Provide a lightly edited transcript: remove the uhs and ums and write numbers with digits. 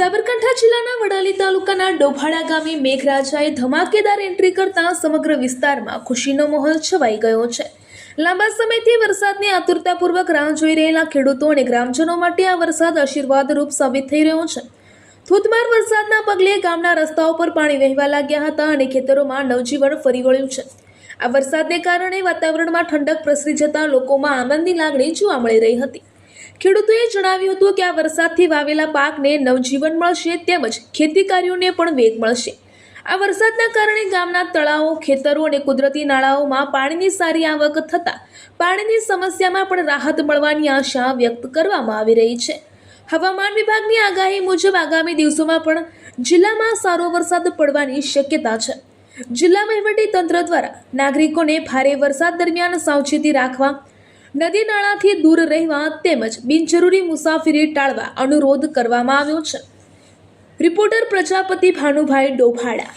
સાબરકાંઠા જિલ્લાના વડાલી તાલુકાના ડોભાડા ગામે મેઘરાજાએ ધમાકેદાર એન્ટ્રી કરતા સમગ્ર વિસ્તારમાં ખુશીનો માહોલ છવાઈ ગયો છે। લાંબા સમયથી વરસાદની આતુરતાપૂર્વક રાહ જોઈ રહેલા ખેડૂતો અને ગ્રામજનો માટે આ વરસાદ આશીર્વાદરૂપ સાબિત થઈ રહ્યો છે। ધોધમાર વરસાદના પગલે ગામના રસ્તાઓ પર પાણી વહેવા લાગ્યા હતા અને ખેતરોમાં નવજીવન ફરી વળ્યું છે। આ વરસાદને કારણે વાતાવરણમાં ઠંડક પ્રસરી જતા લોકોમાં આનંદની લાગણી જોવા મળી રહી હતી। ખેડૂતોએ જણાવ્યું હતું કે આ વરસાદથી વાવેલા પાકને નવજીવન મળશે તેમજ ખેતી કાર્યોને પણ વેગ મળશે। આ વરસાદના કારણે ગામના તળાવો, ખેતરો અને કુદરતી નાળાઓમાં પાણીની સારી આવક થતાં પાણીની સમસ્યામાં પણ રાહત મળવાની આશા વ્યક્ત કરવામાં આવી રહી છે। હવામાન વિભાગની આગાહી મુજબ આગામી દિવસોમાં પણ જિલ્લામાં સારો વરસાદ પડવાની શક્યતા છે। જિલ્લા વહીવટી તંત્ર દ્વારા નાગરિકોને ભારે વરસાદ દરમિયાન સાવચેતી રાખવા, નદી નાળાથી દૂર રહેવા તેમજ બિનજરૂરી મુસાફરી ટાળવા અનુરોધ કરવામાં આવ્યો છે। રિપોર્ટર પ્રજાપતિ ભાનુભાઈ ડોભાડા।